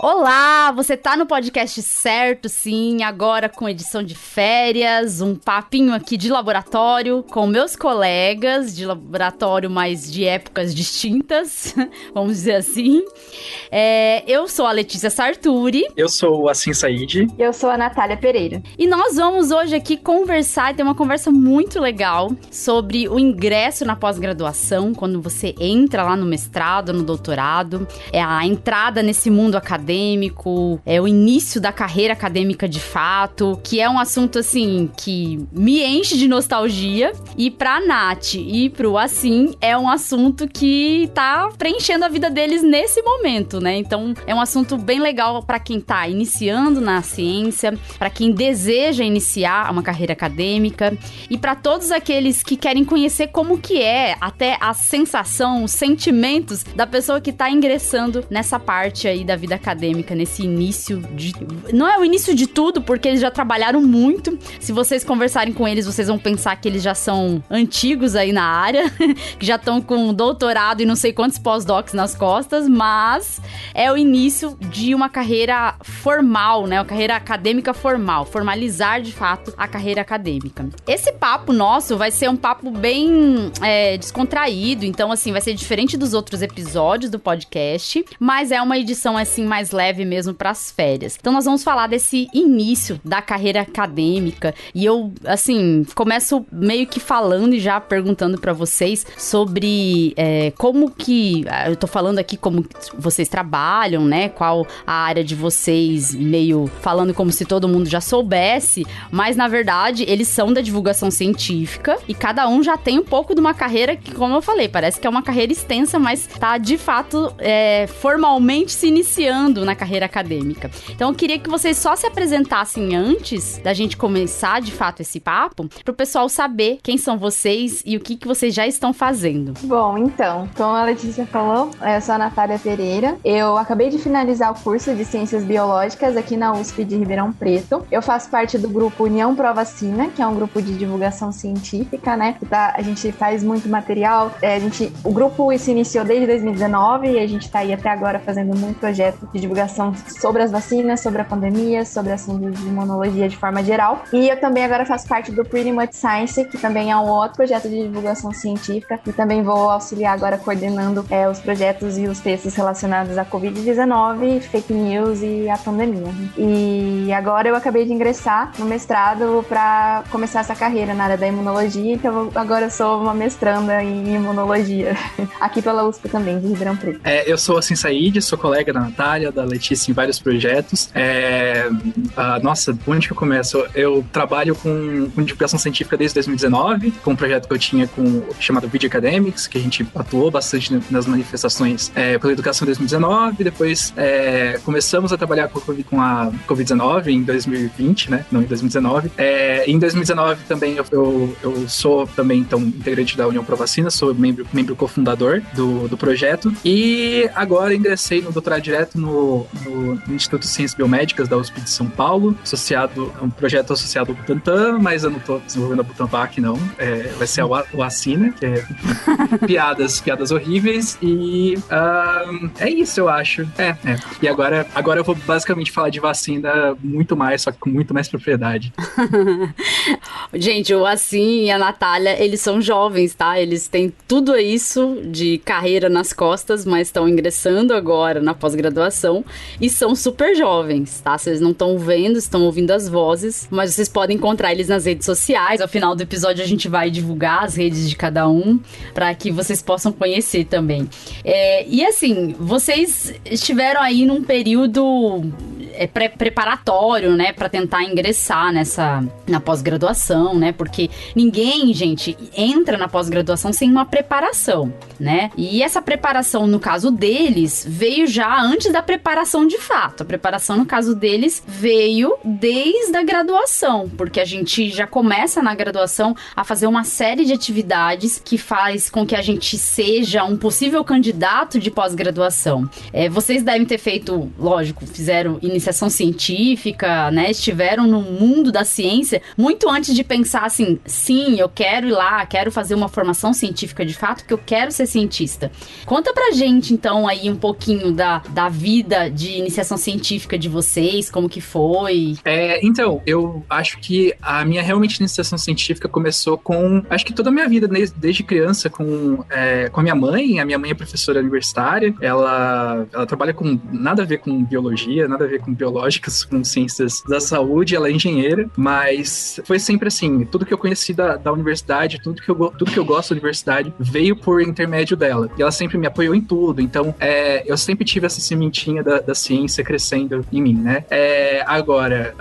Olá, você tá no podcast certo, sim, agora com edição de férias, um papinho aqui de laboratório com meus colegas de laboratório, mas de épocas distintas, vamos dizer assim. Eu sou a Letícia Sarturi. Eu sou o Assim Said. Eu sou a Natália Pereira. E nós vamos hoje aqui conversar e ter uma conversa muito legal sobre o ingresso na pós-graduação, quando você entra lá no mestrado, no doutorado, a entrada nesse mundo acadêmico, o início da carreira acadêmica de fato, que é um assunto, assim, que me enche de nostalgia. E pra Nath e pro Assim, é um assunto que tá preenchendo a vida deles nesse momento, né? Então, é um assunto bem legal pra quem tá iniciando na ciência, pra quem deseja iniciar uma carreira acadêmica e pra todos aqueles que querem conhecer como que é até a sensação, os sentimentos da pessoa que tá ingressando nessa parte aí da vida acadêmica, nesse início de... Não é o início de tudo, porque eles já trabalharam muito. Se vocês conversarem com eles, vocês vão pensar que eles já são antigos aí na área, que já estão com doutorado e não sei quantos pós-docs nas costas, mas é o início de uma carreira formal, né? Uma carreira acadêmica formal, formalizar de fato a carreira acadêmica. Esse papo nosso vai ser um papo bem descontraído, então assim, vai ser diferente dos outros episódios do podcast, mas é uma edição assim mais leve mesmo para as férias. Então nós vamos falar desse início da carreira acadêmica e eu, assim, começo meio que falando e já perguntando para vocês sobre como que... Eu tô falando aqui como vocês trabalham, né? Qual a área de vocês, meio falando como se todo mundo já soubesse, mas na verdade eles são da divulgação científica e cada um já tem um pouco de uma carreira que, como eu falei, parece que é uma carreira extensa, mas tá de fato formalmente se iniciando na carreira acadêmica. Então eu queria que vocês só se apresentassem antes da gente começar de fato esse papo, pro pessoal saber quem são vocês e o que vocês já estão fazendo. Bom, então, como a Letícia falou, eu sou a Natália Pereira. Eu acabei de finalizar o curso de Ciências Biológicas aqui na USP de Ribeirão Preto. Eu faço parte do grupo União Pro Vacina, que é um grupo de divulgação científica, né? A gente faz muito material. O grupo se iniciou desde 2019 e a gente tá aí até agora fazendo muito projeto de divulgação sobre as vacinas, sobre a pandemia, sobre assuntos de imunologia de forma geral. E eu também agora faço parte do Pretty Much Science, que também é um outro projeto de divulgação científica, e também vou auxiliar agora coordenando os projetos e os textos relacionados à Covid-19, fake news e a pandemia. E agora eu acabei de ingressar no mestrado para começar essa carreira na área da imunologia, então agora eu sou uma mestranda em imunologia, aqui pela USP também, de Ribeirão Preto. Eu sou Assim Said, sou colega da Natália, da Letícia em vários projetos. Nossa, onde que eu começo? Eu trabalho com divulgação científica desde 2019, com um projeto que eu tinha chamado Video Academics, que a gente atuou bastante nas manifestações pela educação em 2019, depois começamos a trabalhar com a Covid-19 em 2020, né? Não, em 2019. Em 2019 também eu sou também, então, integrante da União Pro Vacina, sou membro cofundador do projeto, e agora ingressei no doutorado direto no Instituto de Ciências Biomédicas da USP de São Paulo, um projeto associado ao Butantan, mas eu não tô desenvolvendo a Butanvac, não. Vai ser o Acina, que é piadas horríveis, e é isso, eu acho. E agora eu vou basicamente falar de vacina muito mais, só que com muito mais propriedade. Gente, o Assim e a Natália, eles são jovens, tá? Eles têm tudo isso de carreira nas costas, mas estão ingressando agora na pós-graduação e são super jovens, tá? Vocês não estão vendo, estão ouvindo as vozes, mas vocês podem encontrar eles nas redes sociais. Ao final do episódio a gente vai divulgar as redes de cada um para que vocês possam conhecer também. E assim, vocês estiveram aí num período preparatório, né, para tentar ingressar na pós-graduação, né, porque ninguém, gente, entra na pós-graduação sem uma preparação, né, e essa preparação, no caso deles, veio já antes da preparação de fato. A preparação, no caso deles, veio desde a graduação, porque a gente já começa na graduação a fazer uma série de atividades que faz com que a gente seja um possível candidato de pós-graduação. Vocês devem ter feito, lógico, fizeram iniciativas iniciação científica, né? Estiveram no mundo da ciência muito antes de pensar assim, sim, eu quero ir lá, quero fazer uma formação científica de fato, que eu quero ser cientista. Conta pra gente, então, aí um pouquinho da vida de iniciação científica de vocês, como que foi? Então, eu acho que a minha realmente iniciação científica começou com, acho que toda a minha vida, desde criança, com a minha mãe. A minha mãe é professora universitária, ela trabalha com nada a ver com biologia, nada a ver com biológicas, com ciências da saúde, ela é engenheira, mas foi sempre assim, tudo que eu conheci da universidade, tudo que eu gosto da universidade veio por intermédio dela, e ela sempre me apoiou em tudo, então eu sempre tive essa sementinha da ciência crescendo em mim, né? Agora,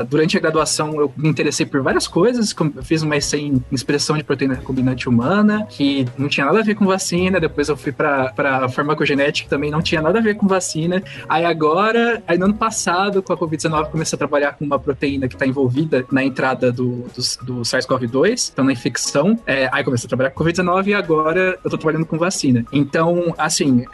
durante a graduação eu me interessei por várias coisas, eu fiz uma EC em expressão de proteína recombinante humana, que não tinha nada a ver com vacina, depois eu fui pra farmacogenética, que também não tinha nada a ver com vacina, aí no ano passado, com a Covid-19, comecei a trabalhar com uma proteína que está envolvida na entrada do SARS-CoV-2, então na infecção, aí comecei a trabalhar com Covid-19 e agora eu tô trabalhando com vacina. Então, assim,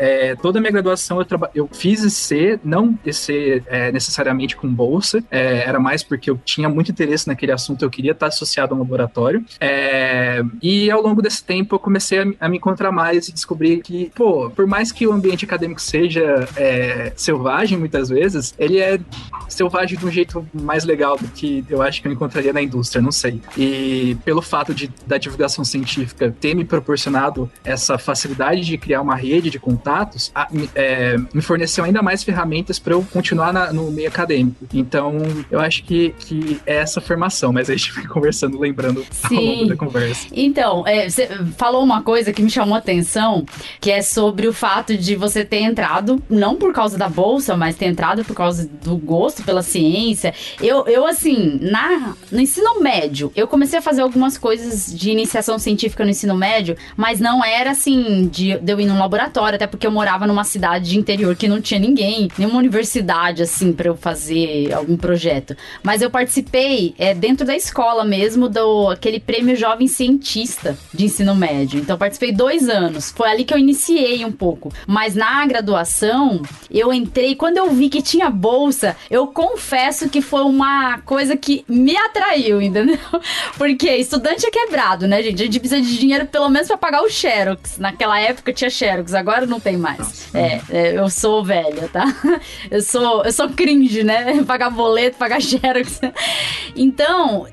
toda a minha graduação eu fiz EC, não EC necessariamente com bolsa, era mais porque eu tinha muito interesse naquele assunto, eu queria estar associado a um laboratório, e ao longo desse tempo eu comecei a me encontrar mais e descobrir que, por mais que o ambiente acadêmico seja selvagem muitas vezes, ele é selvagem de um jeito mais legal do que eu acho que eu encontraria na indústria, não sei. E pelo fato da divulgação científica ter me proporcionado essa facilidade de criar uma rede de contatos, me forneceu ainda mais ferramentas para eu continuar no meio acadêmico. Então, eu acho que é essa formação, mas a gente vai conversando, lembrando ao longo da conversa. Então, você falou uma coisa que me chamou a atenção, que é sobre o fato de você ter entrado, não por causa da bolsa, mas ter entrado por causa do gosto pela ciência. Eu assim, no ensino médio, eu comecei a fazer algumas coisas de iniciação científica no ensino médio, mas não era assim, de eu ir num laboratório, até porque eu morava numa cidade de interior que não tinha ninguém, nenhuma universidade, assim, pra eu fazer algum projeto. Mas eu participei, dentro da escola mesmo, aquele prêmio Jovem Cientista de ensino médio. Então, eu participei 2 anos. Foi ali que eu iniciei um pouco. Mas na graduação, eu entrei, quando eu vi que tinha bolsa, eu confesso que foi uma coisa que me atraiu, entendeu? Porque estudante é quebrado, né, gente? A gente precisa de dinheiro pelo menos pra pagar o Xerox. Naquela época tinha Xerox, agora não tem mais. Eu sou velha, tá? Eu sou cringe, né? Pagar boleto, pagar Xerox. Então,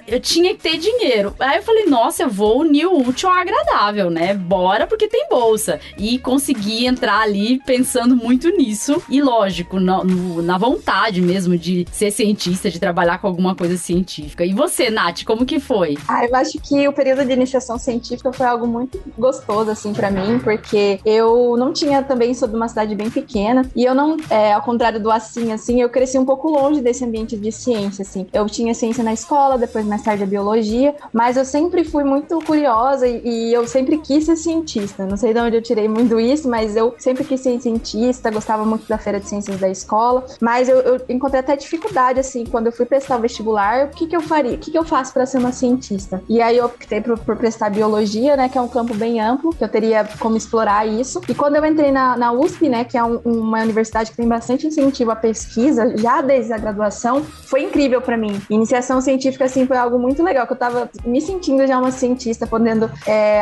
eu tinha que ter dinheiro. Aí eu falei, nossa, eu vou unir o útil ao agradável, né? Bora, porque tem bolsa. E consegui entrar ali pensando muito nisso. E lógico, na vontade mesmo de ser cientista, de trabalhar com alguma coisa científica. E você, Nath, como que foi? Eu acho que o período de iniciação científica foi algo muito gostoso, assim, pra mim, porque eu não tinha também, sou de uma cidade bem pequena, e eu não, ao contrário do assim, eu cresci um pouco longe desse ambiente de ciência, assim. Eu tinha ciência na escola, depois mais tarde a biologia, mas eu sempre fui muito curiosa e eu sempre quis ser cientista. Não sei de onde eu tirei muito isso, mas eu sempre quis ser cientista, gostava muito da feira de ciências da escola, mas eu encontrei até dificuldade, assim, quando eu fui prestar o vestibular, o que eu faria? O que eu faço para ser uma cientista? E aí eu optei por prestar biologia, né, que é um campo bem amplo, que eu teria como explorar isso. E quando eu entrei na USP, né, que é uma universidade que tem bastante incentivo à pesquisa, já desde a graduação, foi incrível para mim. Iniciação científica, assim, foi algo muito legal, que eu tava me sentindo já uma cientista, podendo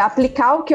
aplicar o que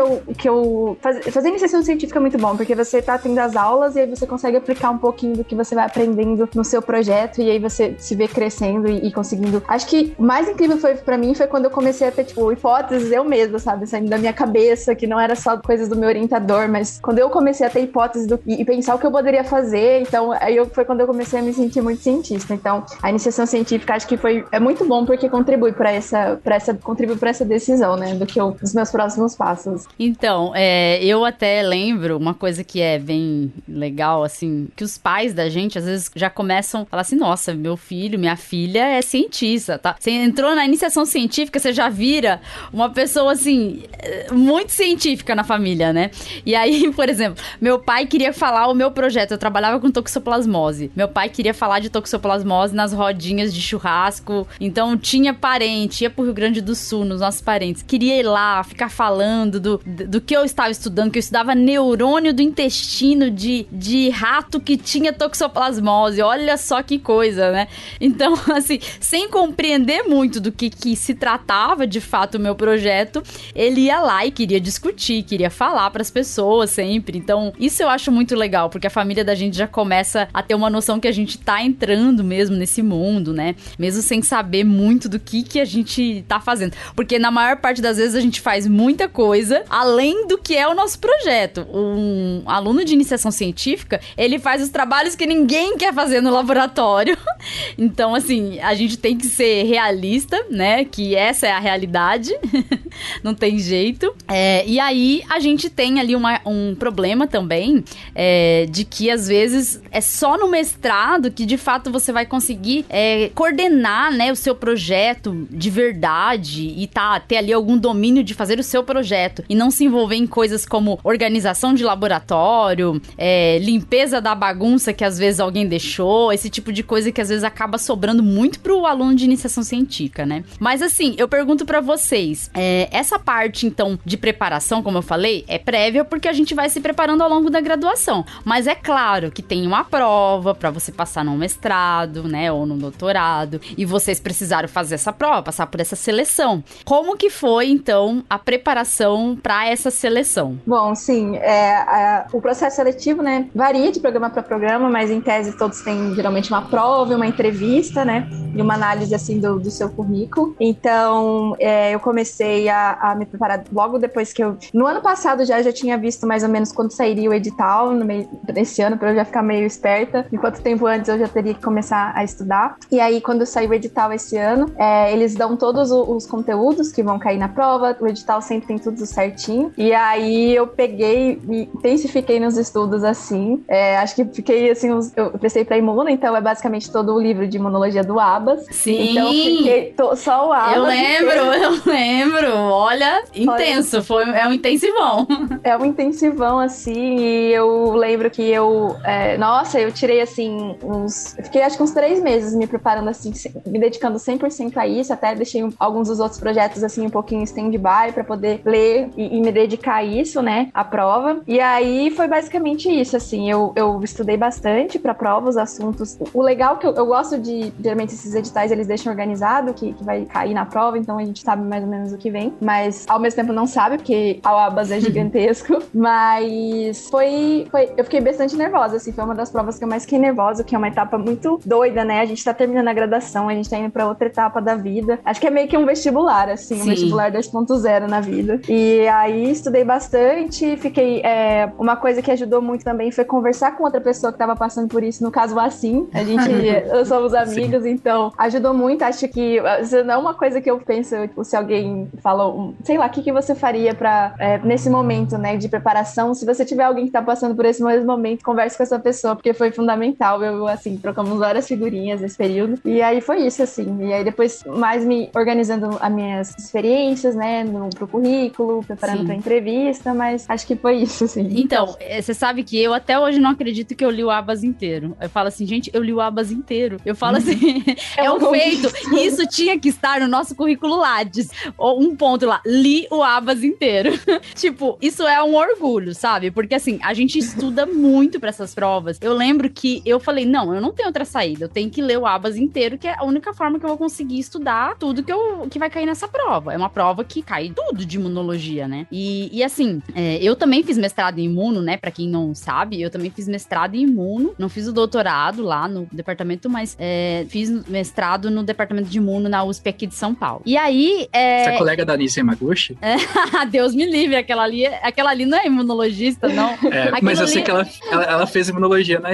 eu... Fazer iniciação científica é muito bom, porque você tá tendo as aulas e aí você consegue aplicar um pouquinho do que você vai aprendendo no seu projeto e aí você se vê crescendo e conseguindo... Acho que o mais incrível pra mim foi quando eu comecei a ter, tipo, hipóteses eu mesma, sabe? Saindo da minha cabeça, que não era só coisas do meu orientador, mas quando eu comecei a ter hipóteses e pensar o que eu poderia fazer, então foi quando eu comecei a me sentir muito cientista. Então, a iniciação científica acho que é muito bom porque contribui para essa decisão, né? dos meus próximos passos. Então, eu até lembro uma coisa que é bem legal, assim, que os pais da gente às vezes já começam a falar assim, nossa, meu filho, minha filha é cientista, tá? Você entrou na iniciação científica, você já vira uma pessoa, assim, muito científica na família, né? E aí, por exemplo, meu pai queria falar o meu projeto, eu trabalhava com toxoplasmose. Meu pai queria falar de toxoplasmose nas rodinhas de churrasco Osasco, então tinha parente, ia pro Rio Grande do Sul, nos nossos parentes. Queria ir lá, ficar falando do que eu estava estudando, que eu estudava neurônio do intestino de rato que tinha toxoplasmose. Olha só que coisa, né? Então, assim, sem compreender muito do que se tratava de fato o meu projeto, ele ia lá e queria discutir, queria falar pras pessoas sempre. Então, isso eu acho muito legal, porque a família da gente já começa a ter uma noção que a gente tá entrando mesmo nesse mundo, né? Mesmo sem saber muito do que a gente tá fazendo. Porque na maior parte das vezes a gente faz muita coisa além do que é o nosso projeto. Um aluno de iniciação científica, ele faz os trabalhos que ninguém quer fazer no laboratório. Então, assim, a gente tem que ser realista, né? Que essa é a realidade. Não tem jeito. E aí, a gente tem ali um problema também, de que às vezes é só no mestrado que de fato você vai conseguir coordenar, né, o seu projeto de verdade e ter ali algum domínio de fazer o seu projeto e não se envolver em coisas como organização de laboratório, limpeza da bagunça que às vezes alguém deixou, esse tipo de coisa que às vezes acaba sobrando muito pro aluno de iniciação científica, né? Mas assim, eu pergunto pra vocês, essa parte então de preparação, como eu falei, é prévia porque a gente vai se preparando ao longo da graduação, mas é claro que tem uma prova pra você passar no mestrado, né, ou no doutorado, e vocês precisaram fazer essa prova, passar por essa seleção. Como que foi então a preparação pra essa seleção? Bom, sim, o processo seletivo, né, varia de programa para programa, mas em tese todos têm geralmente uma prova e uma entrevista, né, e uma análise assim do seu currículo. Então, eu comecei a me preparar logo depois que no ano passado já tinha visto mais ou menos quando sairia o edital, no meio desse ano, para eu já ficar meio esperta, enquanto tempo antes eu já teria que começar a estudar. E aí, quando saiu o edital esse ano, eles dão todos os conteúdos que vão cair na prova, o edital sempre tem tudo certinho. E aí eu peguei e intensifiquei nos estudos, assim. Acho que fiquei, assim, eu prestei pra imuno, então é basicamente todo o livro de imunologia do Abas. Sim! Então fiquei só o Abas. Eu lembro. Olha, intenso, é um intensivão. É um intensivão, assim, e eu lembro que eu tirei, assim, fiquei acho que uns 3 meses me preparando, assim, me dedicando 100% a isso, até deixei alguns dos outros projetos, assim, um pouquinho em stand-by pra poder ler e me dedicar a isso, né, a prova. E aí foi basicamente isso, assim, eu estudei bastante pra prova, os assuntos. O legal que eu gosto geralmente esses editais, eles deixam organizado que vai cair na prova, então a gente sabe mais ou menos o que vem, mas ao mesmo tempo não sabe, porque a Abas é gigantesco, mas eu fiquei bastante nervosa, assim, foi uma das provas que eu mais fiquei nervosa, que é uma etapa muito doida, né, a gente tá terminando a graduação, a gente tá indo pra outra etapa da vida, acho que é meio que um vestibular, assim, um vestibular 2.0 na vida, e aí estudei bastante, fiquei, uma coisa que ajudou muito também foi conversar com outra pessoa que tava passando por isso, no caso assim, nós somos amigos, sim. Então ajudou muito, acho que isso não é uma coisa que eu penso, tipo, se alguém falou, sei lá, o que você faria pra, nesse momento, né, de preparação, se você tiver alguém que tá passando por esse mesmo momento, converse com essa pessoa, porque foi fundamental, assim, trocamos várias figurinhas nesse período, e aí foi isso, assim, e aí depois mais me organizando as minhas experiências, né, pro currículo, preparando pra entrevista, mas acho que foi isso, assim. Então, você sabe que eu até hoje não acredito que eu li o Abas inteiro. Eu falo assim, gente, eu li o Abas inteiro. Eu falo assim, é um feito. Isso tinha que estar no nosso currículo Lattes. Ou um ponto lá, li o Abas inteiro. Tipo, isso é um orgulho, sabe? Porque assim, a gente estuda muito pra essas provas. Eu lembro que eu falei, não, eu não tenho outra saída. Eu tenho que ler o Abas inteiro, que é a única forma que eu vou conseguir estudar tudo que vai cair nessa prova. É uma prova que cai tudo de imunologia, né? E assim, eu também fiz mestrado em imuno, né? Pra quem não sabe, eu também fiz mestrado em imuno. Não fiz o doutorado lá no departamento, mas fiz mestrado no departamento de imuno na USP aqui de São Paulo. E aí... Você é colega da Anísia Yamaguchi? Deus me livre, aquela ali não é imunologista, não. Mas eu sei que ela fez imunologia na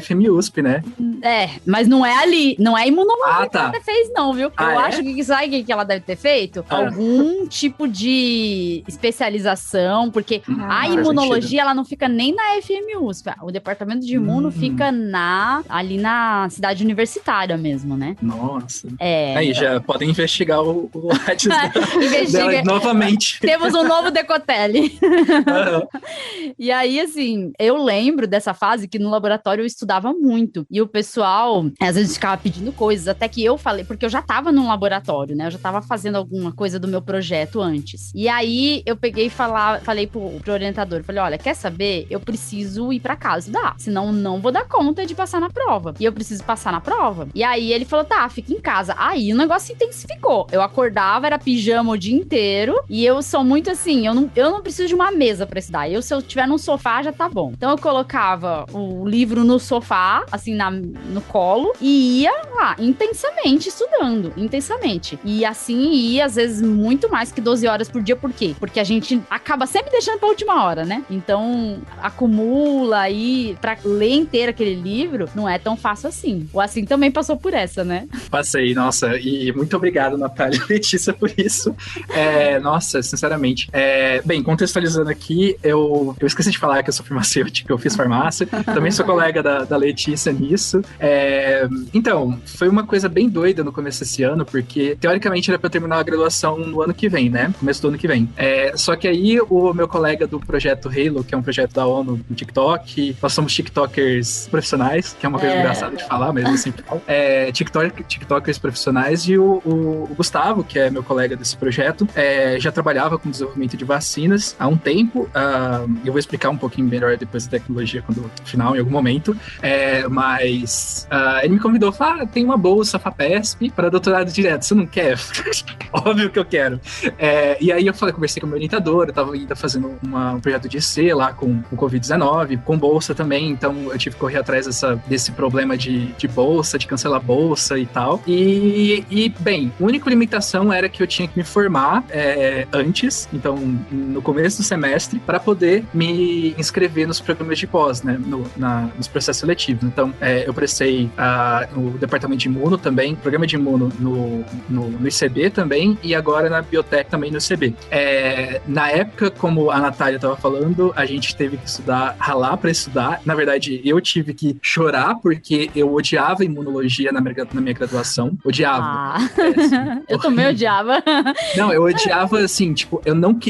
FMUSP, né? Mas não é ali, não é imunologia que ela fez, não, viu? Eu acho que sabe o que ela deve ter feito? Algum tipo de especialização, porque a imunologia, ela não fica nem na FMUSP. O departamento de imuno fica ali na cidade universitária mesmo, né? Nossa. Aí já podem investigar o Lattes dela novamente. Temos um novo Decotelli. E aí, assim, eu lembro dessa fase que no laboratório eu estudava muito. E pessoal, às vezes ficava pedindo coisas, até que eu falei, porque eu já tava num laboratório, né? Eu já tava fazendo alguma coisa do meu projeto antes. E aí, eu peguei e falei pro orientador, falei, olha, quer saber? Eu preciso ir pra casa estudar, senão não vou dar conta de passar na prova. E eu preciso passar na prova. E aí, ele falou, tá, fica em casa. Aí, o negócio se intensificou. Eu acordava, era pijama o dia inteiro, e eu sou muito assim, eu não preciso de uma mesa pra estudar. Se eu tiver num sofá, já tá bom. Então, eu colocava o livro no sofá, assim, no colo, e ia lá, intensamente estudando, intensamente. E assim ia, às vezes, muito mais que 12 horas por dia. Por quê? Porque a gente acaba sempre deixando pra última hora, né? Então, acumula aí, pra ler inteiro aquele livro, não é tão fácil assim. O Assim também passou por essa, né? Passei, nossa, e muito obrigado, Natália e Letícia, por isso. Nossa, sinceramente. Bem, contextualizando aqui, eu esqueci de falar que eu sou farmacêutica, eu fiz farmácia, também sou colega da Letícia nisso. Então, foi uma coisa bem doida no começo desse ano, porque teoricamente era pra eu terminar a graduação no ano que vem, né? Começo do ano que vem. Só que aí o meu colega do projeto Halo, que é um projeto da ONU no TikTok, nós somos TikTokers profissionais, que é uma coisa engraçada de falar, mas eu sempre falo. TikTokers profissionais, e o Gustavo, que é meu colega desse projeto, já trabalhava com desenvolvimento de vacinas há um tempo. Eu vou explicar um pouquinho melhor depois da tecnologia no final, em algum momento. Mas ele me convidou, falou, tem uma bolsa FAPESP para doutorado direto, você não quer? Óbvio que eu quero. E aí eu conversei com o meu orientador, eu tava ainda fazendo um projeto de IC lá com Covid-19, com bolsa também, então eu tive que correr atrás desse problema de bolsa, de cancelar bolsa e tal. E bem, a única limitação era que eu tinha que me formar antes, então no começo do semestre, para poder me inscrever nos programas de pós, né, nos processos seletivos. Então, eu prestei no departamento de imuno também, programa de imuno no ICB também, e agora na biotec também no ICB. Na época, como a Natália estava falando, a gente teve que ralar para estudar. Na verdade, eu tive que chorar, porque eu odiava imunologia na minha graduação. Odiava. Eu também odiava. Não, eu odiava, assim, tipo,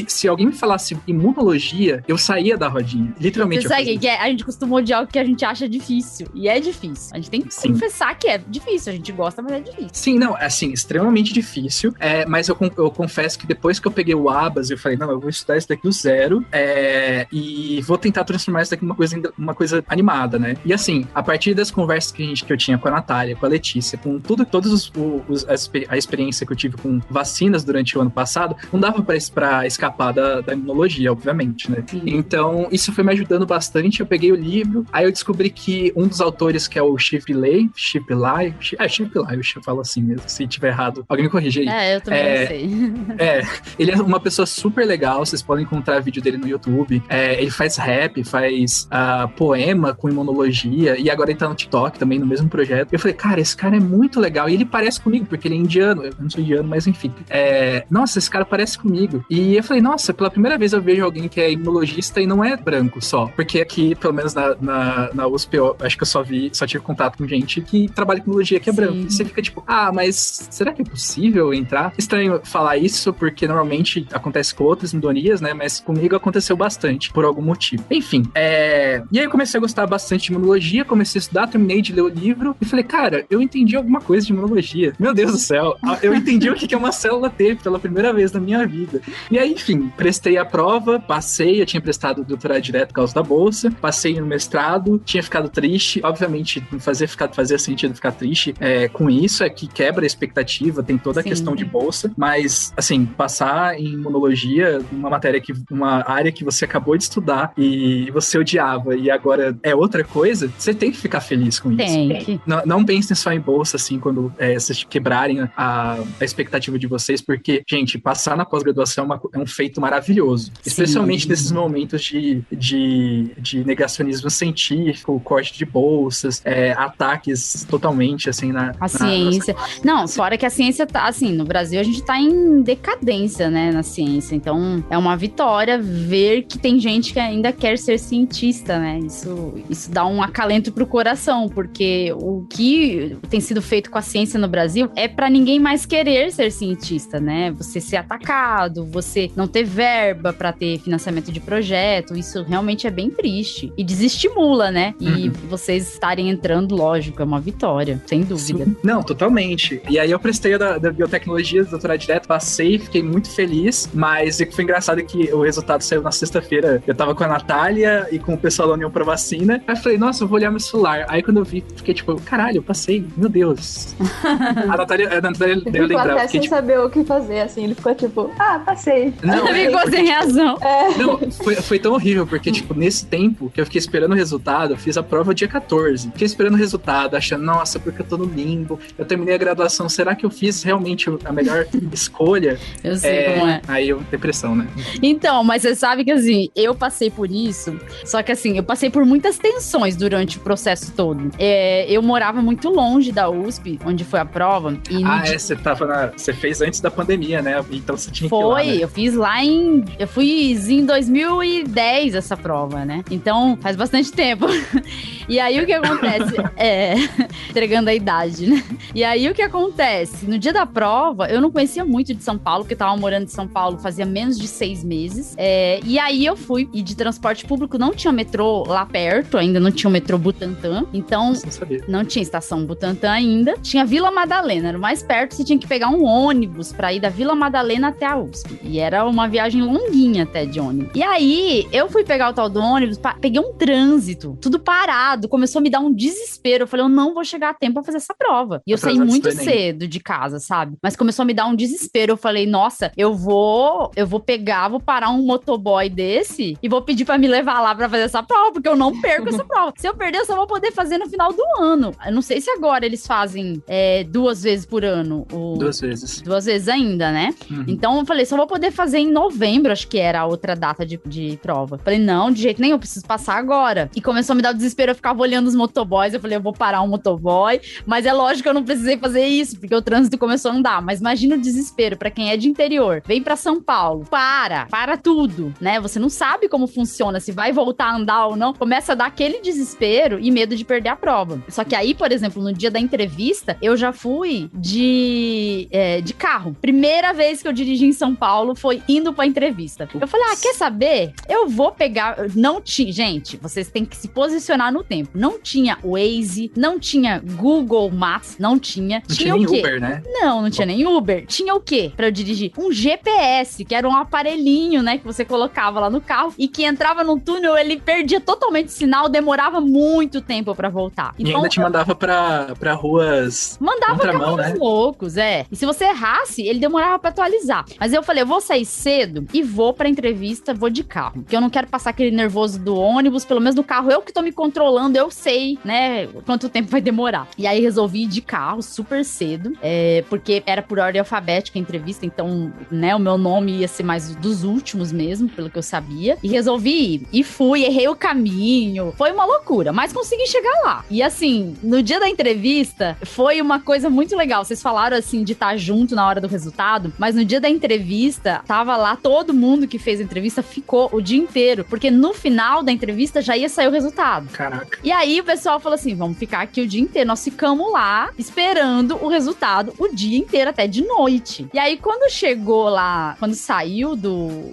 se alguém me falasse imunologia, eu saía da rodinha. Literalmente. Você sabe o que é? A gente costuma odiar o que a gente acha difícil. E é difícil. A gente tem que confessar que é difícil. A gente gosta, mas é difícil. Sim, não, assim, extremamente difícil. Mas eu confesso que depois que eu peguei o ABAS, eu falei, não, eu vou estudar isso daqui do zero. E vou tentar transformar isso daqui numa coisa animada, né? E assim, a partir das conversas que eu tinha com a Natália, com a Letícia, com todos a experiência que eu tive com vacinas durante o ano passado, não dava pra escapar da imunologia, obviamente, né? Sim. Então, isso foi me ajudando bastante. Eu peguei o livro, aí eu descobri que um dos autores, que é o Chip Lai, eu falo assim mesmo, se tiver errado, alguém me corrige aí. Eu também não sei. Ele é uma pessoa super legal, vocês podem encontrar vídeo dele no YouTube. Ele faz rap, faz poema com imunologia, e agora ele tá no TikTok também, no mesmo projeto. Eu falei, cara, esse cara é muito legal, e ele parece comigo, porque ele é indiano, eu não sou indiano, mas enfim. Nossa, esse cara parece comigo. E eu falei, nossa, pela primeira vez eu vejo alguém que é imunologista e não é branco só, porque aqui, pelo menos na USP, eu acho que eu só tive contato com gente que trabalha com imunologia que é branco. E você fica tipo, mas será que é possível entrar? Estranho falar isso, porque normalmente acontece com outras imunonias, né, mas comigo aconteceu bastante, por algum motivo. Enfim, e aí eu comecei a gostar bastante de imunologia, comecei a estudar, terminei de ler o livro, e falei, cara, eu entendi alguma coisa de imunologia. Meu Deus do céu, eu entendi o que é uma célula T pela primeira vez na minha vida. E aí, enfim, prestei a prova, passei, eu tinha prestado o doutorado direto por causa da bolsa, passei no mestrado, tinha ficado triste, obviamente não fazia sentido ficar triste com isso, que quebra a expectativa, tem toda a questão de bolsa, mas, assim, passar em imunologia, uma área que você acabou de estudar e você odiava e agora é outra coisa, você tem que ficar feliz com isso. Não pensem só em bolsa, assim, quando vocês quebrarem a expectativa de vocês, porque, gente, passar na pós-graduação é um feito maravilhoso, especialmente nesses momentos de negacionismo científico, corte de bolsas, ataques totalmente, assim, na ciência. Não, fora que a ciência tá, assim, no Brasil a gente tá em decadência, né, na ciência, então é uma vitória ver que tem gente que ainda quer ser cientista, né, isso dá um acalento pro coração, porque o que tem sido feito com a ciência no Brasil é pra ninguém mais querer ser cientista, né, você ser atacado, você não ter verba pra ter financiamento de projeto, isso realmente é bem triste e desestimula, né, e vocês estarem entrando entrando, lógico, é uma vitória, sem dúvida. Sim. Não, totalmente. E aí eu prestei da biotecnologia, do doutorado direto, passei, fiquei muito feliz, mas o que foi engraçado é que o resultado saiu na sexta-feira. Eu tava com a Natália e com o pessoal da União Pro Vacina. Aí eu falei, nossa, eu vou olhar meu celular. Aí quando eu vi, fiquei tipo, caralho, eu passei, meu Deus. A Natália deu lembrar. Até sem saber o que fazer, assim, ele ficou tipo, passei. Não, ficou sem razão. Não, foi tão horrível, porque, tipo, nesse tempo que eu fiquei esperando o resultado, eu fiz a prova dia 14. Fiquei esperando o resultado, achando, nossa, porque eu tô no limbo, eu terminei a graduação, será que eu fiz realmente a melhor escolha? Eu sei como é. Aí depressão, né? Então, mas você sabe que, assim, eu passei por isso, só que, assim, eu passei por muitas tensões durante o processo todo. Eu morava muito longe da USP, onde foi a prova. E você fez antes da pandemia, né? Então você tinha que ir lá, Foi, né? eu fiz lá eu fiz em 2010 essa prova, né? Então, faz bastante tempo. E aí, o que acontece? Entregando a idade, né? E aí, o que acontece? No dia da prova, eu não conhecia muito de São Paulo, porque eu tava morando em São Paulo fazia menos de 6 meses. E aí, eu fui. E de transporte público, não tinha metrô lá perto, ainda não tinha o metrô Butantã. Então, não tinha estação Butantã ainda. Tinha Vila Madalena, era o mais perto. Você tinha que pegar um ônibus pra ir da Vila Madalena até a USP. E era uma viagem longuinha até de ônibus. E aí, eu fui pegar o tal do ônibus, peguei um trânsito, tudo parado, começou a me dar um desespero. Eu falei, eu não vou chegar a tempo pra fazer essa prova. E eu saí muito cedo de casa, sabe? Mas começou a me dar um desespero. Eu falei, nossa, eu vou parar um motoboy desse e vou pedir pra me levar lá pra fazer essa prova, porque eu não perco essa prova. Se eu perder, eu só vou poder fazer no final do ano. Eu não sei se agora eles fazem 2 vezes por ano. 2 vezes. 2 vezes ainda, né? Uhum. Então eu falei, só vou poder fazer em novembro, acho que era a outra data de prova. Falei, não, de jeito nenhum, eu preciso passar agora. E começou a me dar o desespero, eu ficava olhando os motoboys, eu falei, eu vou parar um motoboy, mas é lógico que eu não precisei fazer isso, porque o trânsito começou a andar. Mas imagina o desespero pra quem é de interior, vem pra São Paulo, para tudo, né? Você não sabe como funciona, se vai voltar a andar ou não, começa a dar aquele desespero e medo de perder a prova. Só que aí, por exemplo, no dia da entrevista, eu já fui de carro. Primeira vez que eu dirigi em São Paulo foi indo pra entrevista. Eu falei, quer saber? Eu vou pegar... Não tinha... Gente, vocês têm que se posicionar no tempo. Não tinha Waze, não tinha Google Maps, não tinha. Não tinha nem Uber, né? Não tinha nem Uber. Tinha o quê pra eu dirigir? Um GPS, que era um aparelhinho, né, que você colocava lá no carro e que entrava num túnel, ele perdia totalmente o sinal, demorava muito tempo pra voltar. E ainda te mandava pra ruas... Mandava contramão, pra loucos, E se você errasse, ele demorava pra atualizar. Mas eu falei, eu vou sair cedo e vou pra entrevista, vou de carro. Porque eu não quero passar aquele nervoso do ônibus, pelo menos no carro, eu que tô me controlando, eu sei, né, quanto tempo vai demorar. E aí resolvi ir de carro super cedo, porque era por ordem alfabética a entrevista, então, né, o meu nome ia ser mais dos últimos mesmo, pelo que eu sabia. E resolvi ir. E fui, errei o caminho. Foi uma loucura, mas consegui chegar lá. E assim, no dia da entrevista, foi uma coisa muito legal. Vocês falaram, assim, de estar junto na hora do resultado, mas no dia da entrevista, tava lá, todo mundo que fez a entrevista ficou o dia inteiro, porque no final da entrevista já ia sair o resultado. Caraca. E aí o pessoal falou assim, vamos ficar aqui o dia inteiro. Nós ficamos lá, esperando o resultado o dia inteiro, até de noite. E aí, quando chegou lá, quando saiu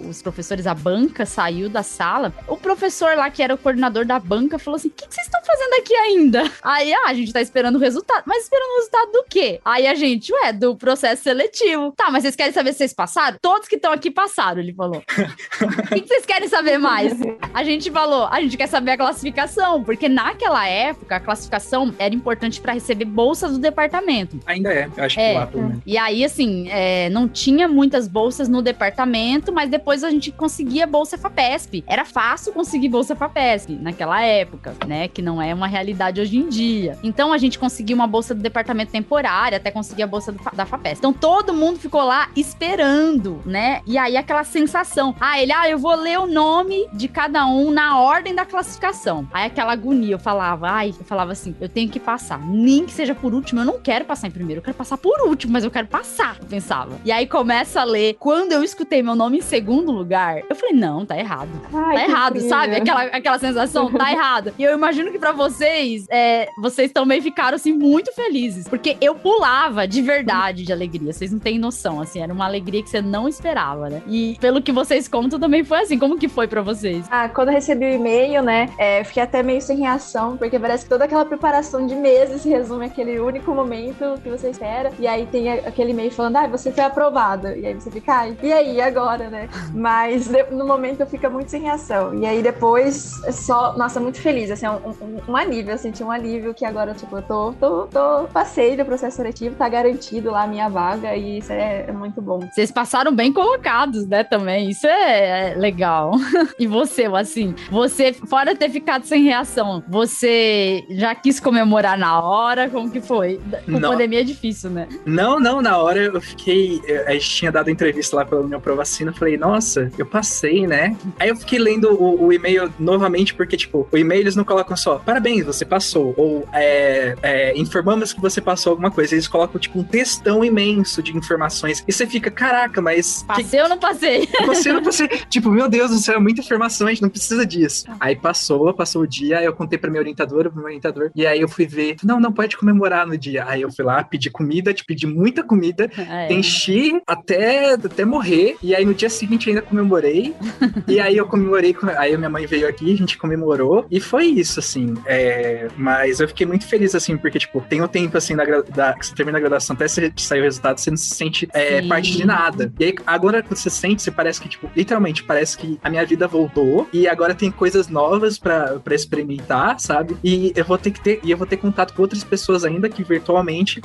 os professores, a banca saiu da sala, o professor lá, que era o coordenador da banca, falou assim, o que vocês estão fazendo aqui ainda? Aí, a gente tá esperando o resultado. Mas esperando o resultado do quê? Aí a gente, do processo seletivo. Tá, mas vocês querem saber se vocês passaram? Todos que estão aqui passaram, ele falou. O que vocês querem saber mais? A gente falou, a gente quer saber a classificação, porque naquela época, a classificação era importante pra receber bolsas do departamento. Ainda eu acho que lá, pelo menos. E aí, assim, não tinha muitas bolsas no departamento, mas depois a gente conseguia bolsa FAPESP. Era fácil conseguir bolsa FAPESP naquela época, né? Que não é uma realidade hoje em dia. Então, a gente conseguiu uma bolsa do departamento temporária, até conseguir a bolsa da FAPESP. Então, todo mundo ficou lá esperando, né? E aí, aquela sensação. Eu vou ler o nome de cada um na ordem da classificação. Aí, aquela agonia, eu falava assim, eu tenho que passar. Nem que seja por último, eu não quero passar em primeiro, eu quero passar por último, mas eu quero passar, eu pensava. E aí, começa a ler. Quando eu escutei meu nome em segundo lugar, eu falei, não, tá errado. Tá errado, incrível. Sabe? Aquela sensação, tá errado. E eu imagino que pra vocês, vocês também ficaram, assim, muito felizes. Porque eu pulava de verdade de alegria. Vocês não têm noção, assim. Era uma alegria que você não esperava, né? E pelo que vocês contam, também foi assim. Como que foi pra vocês? Quando eu recebi o e-mail, né? Fiquei até meio sem reação, porque parece toda aquela preparação de meses se resume àquele único momento que você espera. E aí tem aquele e-mail falando, você foi aprovado. E aí você fica, e aí, agora, né? Mas no momento fica muito sem reação. E aí depois é só, nossa, muito feliz, assim, um alívio, eu senti um alívio que agora, tipo, eu passei do processo seletivo, tá garantido lá a minha vaga e isso é muito bom. Vocês passaram bem colocados, né, também, isso é legal. E você, assim, fora ter ficado sem reação, você já quis comemorar na hora? Como que foi? Com pandemia é difícil, né? Não, na hora eu fiquei, a gente tinha dado entrevista lá pela União Provacina, eu falei, nossa, eu passei, né? Aí eu fiquei lendo o e-mail novamente, porque, tipo, o e-mail eles não colocam só, parabéns, você passou, ou informamos que você passou alguma coisa, eles colocam, tipo, um textão imenso de informações, e você fica, caraca, mas... Passei ou não passei? Passei ou não passei? Tipo, meu Deus do céu, é muita informação, a gente não precisa disso. Aí passou o dia, aí eu contei pra minha orientadora, pro meu orientador, e aí eu fui ver, não pode comemorar no dia. Aí eu fui lá, pedi comida, pedi muita comida, enchi até morrer, e aí no dia seguinte ainda comemorei, e aí eu comemorei, aí minha mãe veio aqui, a gente comemorou, e foi isso, assim, mas eu fiquei muito feliz, assim, porque, tipo, tem um tempo, assim, que você termina a graduação, até sair o resultado, você não se sente parte de nada. E aí, agora que você sente, você parece que, tipo, literalmente, parece que a minha vida voltou, e agora tem coisas novas pra experimentar, sabe? E eu vou ter contato com outras pessoas ainda que virtualmente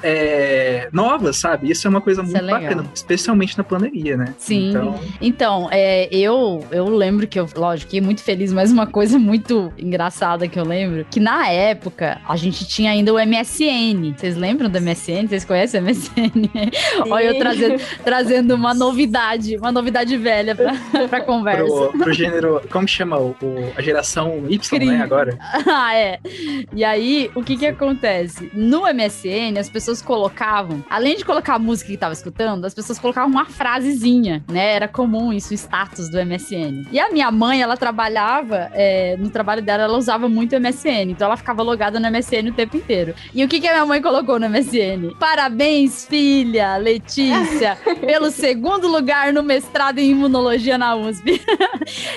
novas, sabe? Isso é uma coisa muito bacana, especialmente na pandemia, né? Sim. Então, eu lembro que lógico, fiquei muito feliz, mas uma coisa muito engraçada que eu lembro, que na época a gente tinha ainda o MSN. Vocês lembram do MSN? Vocês conhecem o MSN? Olha, eu trazendo uma novidade velha pra conversa. Pro gênero, como chama? A geração Y, né, agora? E aí, o que acontece? No MSN, as pessoas colocavam, além de colocar a música que tava escutando, as pessoas colocavam uma frasezinha, né? Era comum isso, o status do MSN. E a minha mãe, ela trabalhava, no trabalho dela, ela usava muito o MSN, então ela ficava logada no MSN o tempo inteiro. E o que a minha mãe colocou no MSN? Parabéns, filha Letícia, pelo 2º lugar no mestrado em imunologia na USP.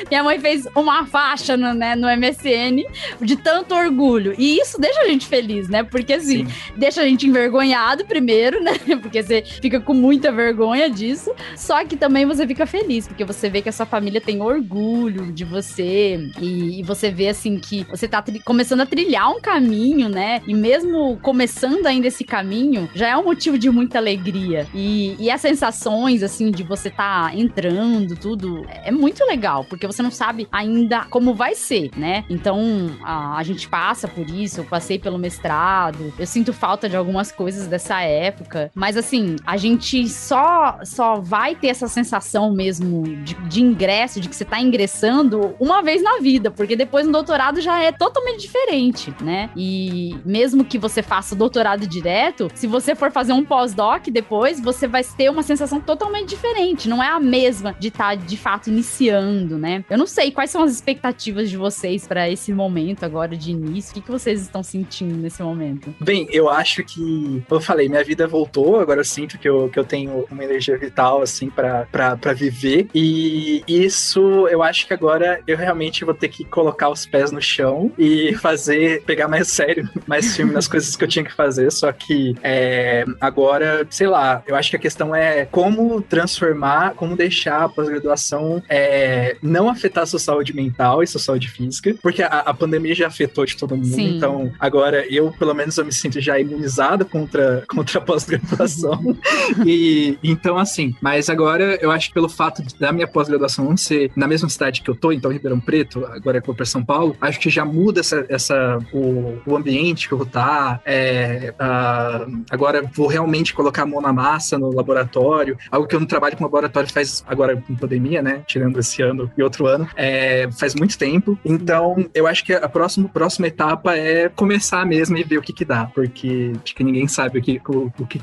Minha mãe fez uma faixa no MSN de tanto orgulho. E isso deixa a gente feliz, né? Porque, assim, deixa a gente envergonhado primeiro, né? Porque você fica com muita vergonha disso. Só que também você fica feliz, porque você vê que a sua família tem orgulho de você. E você vê, assim, que você tá começando a trilhar um caminho, né? E mesmo começando ainda esse caminho, já é um motivo de muita alegria. E as sensações, assim, de você tá entrando, tudo, é muito legal, porque você não sabe ainda como vai ser, né? Então, a gente passa por isso, eu passei pelo mestrado, eu sinto falta de algumas coisas dessa época, mas assim, a gente só vai ter essa sensação mesmo de ingresso, de que você tá ingressando uma vez na vida, porque depois no doutorado já é totalmente diferente, né? E mesmo que você faça o doutorado direto, se você for fazer um pós-doc depois, você vai ter uma sensação totalmente diferente, não é a mesma de estar de fato iniciando, né? Eu não sei quais são as expectativas de vocês para esse momento agora de início, o que vocês estão sentindo nesse momento? Bem, eu acho que, eu falei, minha vida voltou, agora eu sinto que eu tenho uma energia vital, assim, pra viver, e isso, eu acho que agora eu realmente vou ter que colocar os pés no chão e pegar mais sério, mais firme nas coisas que eu tinha que fazer, só que agora, sei lá, eu acho que a questão é como deixar a pós-graduação não afetar a sua saúde mental e sua saúde física, porque a pandemia já afetou de todo mundo. Sim. Então agora pelo menos eu me sinto já imunizado contra a pós-graduação. E então, assim, mas agora eu acho que pelo fato da minha pós-graduação não ser na mesma cidade que eu tô, então Ribeirão Preto, agora eu vou pra São Paulo, acho que já muda o ambiente que eu vou estar. Agora vou realmente colocar a mão na massa no laboratório, algo que eu não trabalho com laboratório faz agora com pandemia, né? Tirando esse ano e outro ano, faz muito tempo. Então, eu acho que a próxima etapa é começar mesmo e ver o que dá, porque acho que ninguém sabe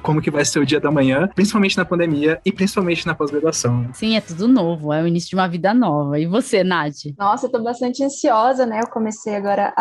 como que vai ser o dia da manhã, principalmente na pandemia e principalmente na pós-graduação. Sim, é tudo novo, é o início de uma vida nova. E você, Nath? Nossa, eu tô bastante ansiosa, né? Eu comecei agora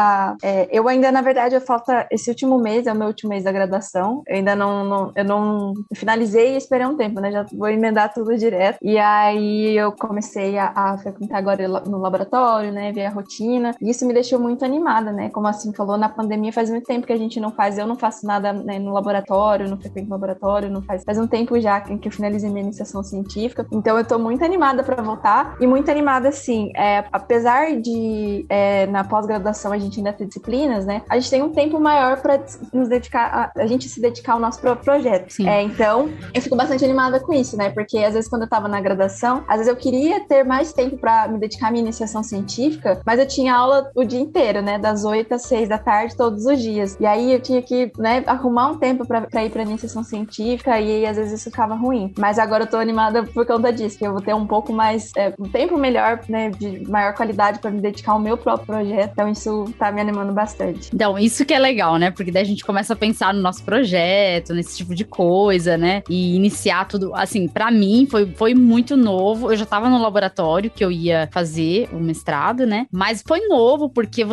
eu ainda, na verdade, falta esse último mês, é o meu último mês da graduação. Eu ainda não finalizei e esperei um tempo, né? Já vou emendar tudo direto. E aí eu comecei a frequentar agora no laboratório, né? Ver a rotina. E isso me deixou muito animada, né? Como a assim falou, na pandemia faz muito tempo que a gente não faz, eu não faço nada, né, no laboratório, não frequento laboratório, não faz um tempo já que eu finalizei minha iniciação científica, então eu tô muito animada para voltar, e muito animada, assim, apesar de na pós-graduação a gente ainda ter disciplinas, né, a gente tem um tempo maior para nos dedicar, a gente se dedicar ao nosso próprio projeto. Então, eu fico bastante animada com isso, né, porque às vezes quando eu tava na graduação, às vezes eu queria ter mais tempo para me dedicar à minha iniciação científica, mas eu tinha aula o dia inteiro, né, das 8 às 6 da tarde, todos os dias. E aí eu tinha que, né, arrumar um tempo pra ir pra iniciação científica, e aí às vezes isso ficava ruim. Mas agora eu tô animada por conta disso, que eu vou ter um pouco mais, um tempo melhor, né, de maior qualidade pra me dedicar ao meu próprio projeto. Então isso tá me animando bastante. Então, isso que é legal, né? Porque daí a gente começa a pensar no nosso projeto, nesse tipo de coisa, né? E iniciar tudo, assim, pra mim foi muito novo. Eu já tava no laboratório que eu ia fazer o mestrado, né? Mas foi novo porque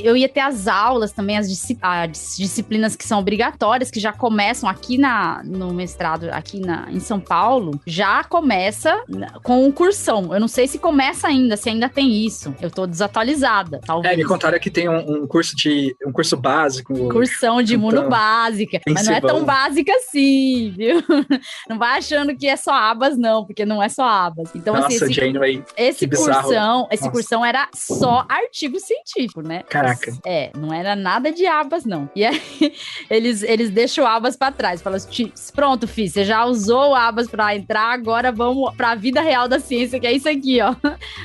eu ia ter as aulas também, as disciplinas que são obrigatórias, que já começam aqui no mestrado, aqui em São Paulo, já começa com um cursão. Eu não sei se começa ainda, se ainda tem isso. Eu tô desatualizada, talvez. Me contaram que tem um curso básico. Cursão de imunobásica. Mas não é tão básica assim, viu? Não vai achando que é só abas, não, porque não é só abas. Então, nossa, assim, Janeway, esse cursão era só artigo científico, né? Caraca. Não era nada de abas, não. E aí, eles deixam abas pra trás. Falam assim, pronto, filho, você já usou abas pra entrar, agora vamos pra vida real da ciência, que é isso aqui, ó.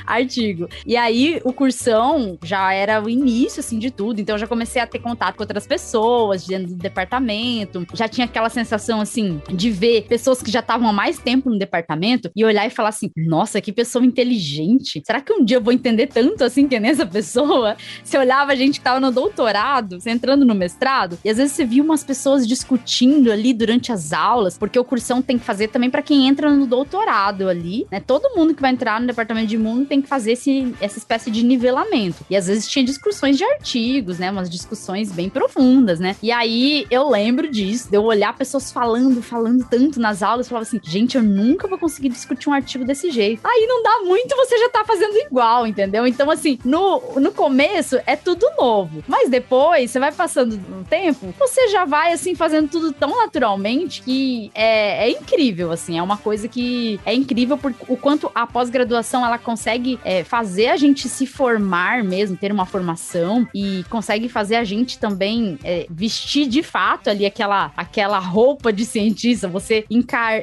Artigo. E aí, o cursão já era o início, assim, de tudo. Então, eu já comecei a ter contato com outras pessoas dentro do departamento. Já tinha aquela sensação, assim, de ver pessoas que já estavam há mais tempo no departamento e olhar e falar assim, nossa, que pessoa inteligente. Será que um dia eu vou entender tanto, assim, que nem essa pessoa? Você olhava a gente que tava no doutorado, você entrando no mestrado, e às vezes você via umas pessoas discutindo ali durante as aulas, porque o cursão tem que fazer também pra quem entra no doutorado ali, né? Todo mundo que vai entrar no departamento de imuno tem que fazer essa espécie de nivelamento. E às vezes tinha discussões de artigos, né? Umas discussões bem profundas, né? E aí eu lembro disso, de eu olhar pessoas falando tanto nas aulas, eu falava assim, gente, eu nunca vou conseguir discutir um artigo desse jeito. Aí não dá muito, você já tá fazendo igual, entendeu? Então, assim, no começo é tudo novo, mas depois, você vai passando um tempo, você já vai, assim, fazendo tudo tão naturalmente que é incrível, assim, é uma coisa que é incrível por o quanto a pós-graduação, ela consegue fazer a gente se formar mesmo, ter uma formação e consegue fazer a gente também vestir de fato ali aquela roupa de cientista, você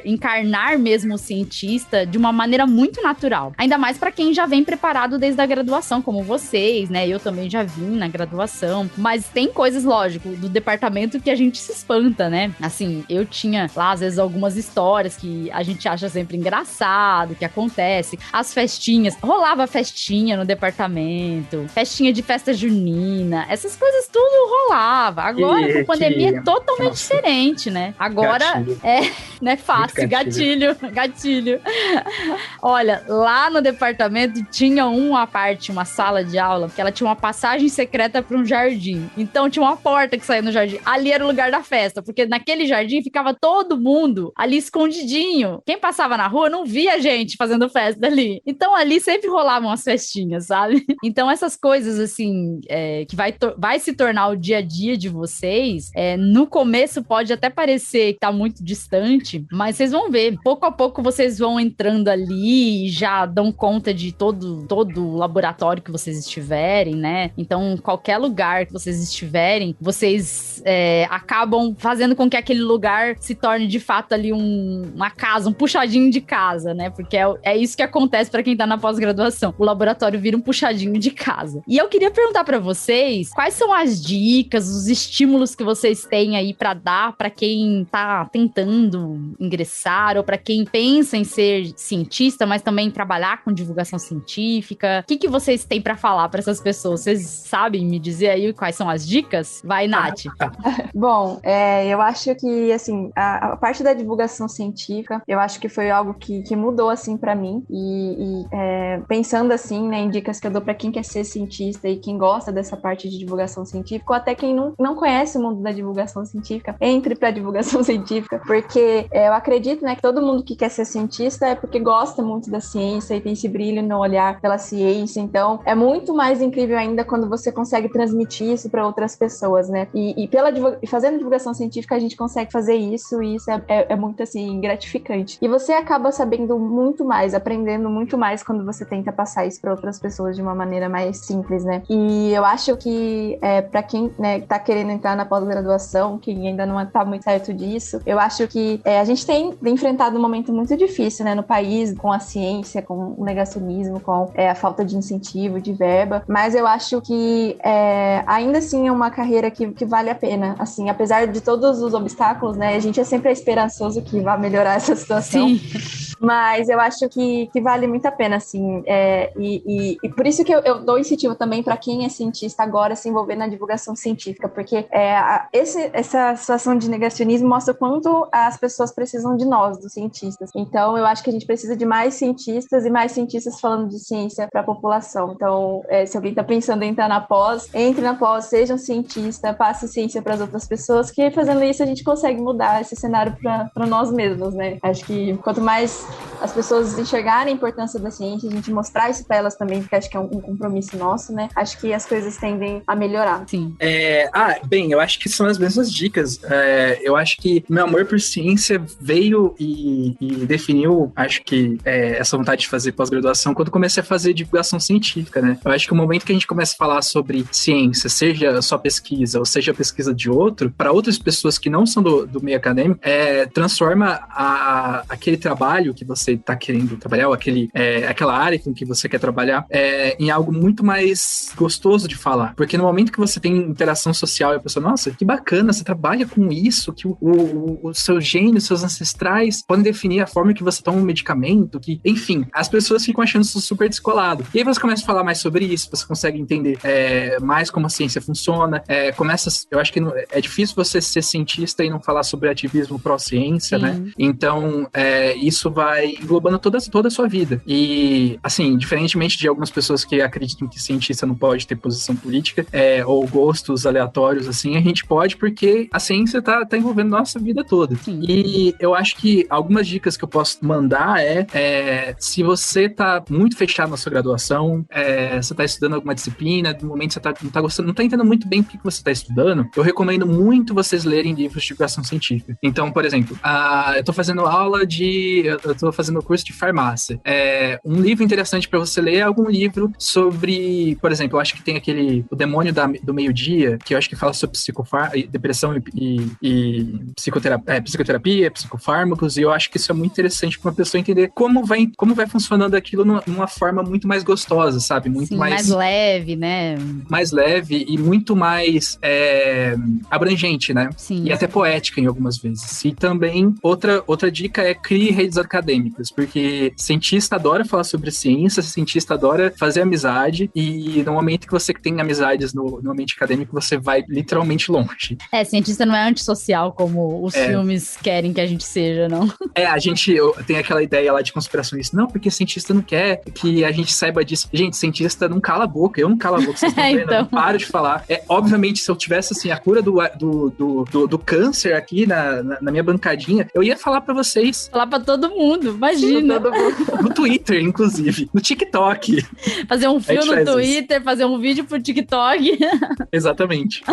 encarnar mesmo o cientista de uma maneira muito natural. Ainda mais pra quem já vem preparado desde a graduação, como vocês, né? Eu também já vim na graduação, mas tem coisas, lógico, do departamento que a gente se espanta, né? Assim, eu tinha lá, às vezes, algumas histórias que a gente acha sempre engraçado, que acontece. As festinhas, rolava festinha no departamento, festinha de festa junina, essas coisas tudo rolava. Agora, com a pandemia, é totalmente diferente, né? Agora não é fácil, gatilho. Olha, lá no departamento tinha uma sala de aula, que ela tinha uma passagem secreta para um jardim. Então tinha uma porta que saía no jardim. Ali era o lugar da festa, porque naquele jardim ficava todo mundo ali escondidinho. Quem passava na rua não via a gente fazendo festa ali. Então ali sempre rolavam as festinhas, sabe? Então essas coisas, assim, que vai se tornar o dia a dia de vocês, no começo pode até parecer que tá muito distante, mas vocês vão ver. Pouco a pouco vocês vão entrando ali e já dão conta de todo o laboratório que vocês estiverem, né? Então, qualquer lugar que vocês estiverem, vocês acabam fazendo com que aquele lugar se torne, de fato, ali uma casa, um puxadinho de casa, né? Porque é isso que acontece para quem tá na pós-graduação. O laboratório vira um puxadinho de casa. E eu queria perguntar para vocês, quais são as dicas, os estímulos que vocês têm aí para dar para quem tá tentando ingressar ou para quem pensa em ser cientista, mas também trabalhar com divulgação científica? O que vocês têm para falar para essas pessoas? Vocês sabem me dizer aí quais são as dicas? Vai, Nath. Bom, eu acho que, assim, a parte da divulgação científica, eu acho que foi algo que mudou, assim, para mim. E pensando, assim, né, em dicas que eu dou para quem quer ser cientista e quem gosta dessa parte de divulgação científica, ou até quem não conhece o mundo da divulgação científica, entre para divulgação científica, porque eu acredito, né, que todo mundo que quer ser cientista é porque gosta muito da ciência e tem esse brilho no olhar pela ciência. Então, é muito mais incrível ainda quando você consegue transmitir isso para outras pessoas, né? E fazendo divulgação científica, a gente consegue fazer isso, e isso é muito, assim, gratificante. E você acaba sabendo muito mais, aprendendo muito mais quando você tenta passar isso para outras pessoas de uma maneira mais simples, né? E eu acho que, para quem, né, tá querendo entrar na pós-graduação, quem ainda não tá muito certo disso, eu acho que a gente tem enfrentado um momento muito difícil, né, no país, com a ciência, com o negacionismo, com a falta de incentivo, de verba, mas eu acho que ainda assim é uma carreira que vale a pena, assim, apesar de todos os obstáculos, né, a gente é sempre esperançoso que vai melhorar essa situação. Sim. Mas eu acho que vale muito a pena, assim, e por isso que eu dou incentivo também para quem é cientista agora se envolver na divulgação científica, porque essa situação de negacionismo mostra o quanto as pessoas precisam de nós, dos cientistas. Então, eu acho que a gente precisa de mais cientistas e mais cientistas falando de ciência para a população. Então, se alguém está pensando em entrar na pós, entre na pós, seja um cientista, passe ciência para as outras pessoas, que fazendo isso a gente consegue mudar esse cenário para nós mesmos, né? Acho que quanto mais as pessoas enxergarem a importância da ciência, a gente mostrar isso para elas também, porque acho que é um compromisso nosso, né? Acho que as coisas tendem a melhorar. Sim. Bem, eu acho que são as mesmas dicas. Eu acho que meu amor por ciência veio e definiu, acho que essa vontade de fazer pós-graduação quando comecei a fazer divulgação científica, né? Eu acho que o momento que a gente começa a falar sobre ciência, seja só pesquisa ou seja a pesquisa de outro, para outras pessoas que não são do meio acadêmico, transforma aquele trabalho que você está querendo trabalhar, ou aquela área com que você quer trabalhar, em algo muito mais gostoso de falar. Porque no momento que você tem interação social e a pessoa, nossa, que bacana, você trabalha com isso, que o seu gênio, seus ancestrais podem definir a forma que você toma um medicamento, enfim, as pessoas ficam achando isso super descolado. E aí você começa a falar mais sobre isso, você consegue entender mais como a ciência funciona, eu acho que é difícil você ser cientista e não falar sobre ativismo pró-ciência, né? Então, isso vai englobando toda a sua vida. E, assim, diferentemente de algumas pessoas que acreditam que cientista não pode ter posição política, ou gostos aleatórios, assim, a gente pode porque a ciência tá envolvendo nossa vida toda. Sim. E eu acho que algumas dicas que eu posso mandar se você tá muito fechado na sua graduação, você tá estudando alguma disciplina, no momento você não tá gostando, não tá entendendo muito bem o que você tá estudando, eu recomendo muito vocês lerem livros de divulgação científica. Então, por exemplo, eu tô fazendo eu tô fazendo curso de farmácia. Um livro interessante para você ler é algum livro sobre, por exemplo, eu acho que tem O Demônio do Meio-Dia, que eu acho que fala sobre depressão e psicoterapia, psicofármacos, e eu acho que isso é muito interessante para uma pessoa entender como vai funcionando aquilo numa forma muito mais gostosa, sabe? Muito mais leve, né? Mais leve e muito mais abrangente, né? Sim. E até poética em algumas vezes. E também, outra dica é crie redes acadêmicas, porque cientista adora falar sobre ciência, cientista adora fazer amizade, e no momento que você tem amizades no ambiente acadêmico, você vai literalmente longe. Cientista não é antissocial como os filmes querem que a gente seja, não? A gente tem aquela ideia lá de conspiracionista, não, porque cientista não quer que a gente saiba disso. Gente, cientista não cala a boca, eu não calo a boca, vocês estão vendo, então. Eu não paro de falar. Obviamente, se eu tivesse, assim, a cura do câncer aqui na minha bancadinha, eu ia falar pra vocês. Falar pra todo mundo, imagina. Todo mundo. No Twitter, inclusive. No TikTok. Fazer um fio no Twitter, fazer um vídeo pro TikTok. Exatamente.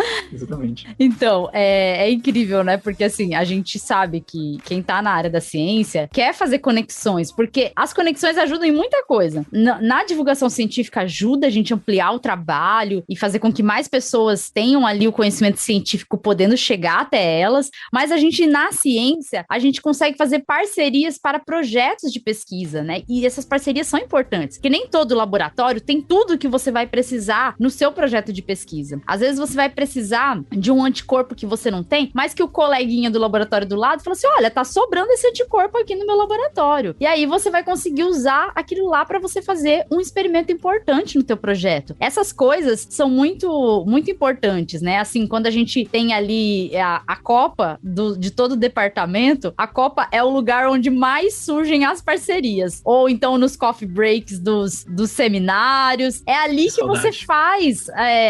Então, é incrível, né? Porque, assim, a gente sabe que quem tá na área da ciência quer fazer conexões, porque as conexões ajudam em muita coisa. Na divulgação científica ajuda a gente a ampliar o trabalho e fazer com que mais pessoas tenham ali o conhecimento científico podendo chegar até elas, mas na ciência, a gente consegue fazer parcerias para projetos de pesquisa, né? E essas parcerias são importantes, porque nem todo laboratório tem tudo que você vai precisar no seu projeto de pesquisa. Às vezes você vai precisar de um anticorpo que você não tem, mas que o coleguinha do laboratório do lado fala assim, olha, tá sobrando esse anticorpo aqui no meu laboratório. E aí você vai conseguir usar aquilo lá para você fazer um experimento importante no teu projeto. Essas coisas são muito, muito importantes, né? Assim, quando a gente tem ali a copa de todo o departamento, a copa é o lugar onde mais surgem surgem as parcerias. Ou então nos coffee breaks dos seminários. É ali que você faz,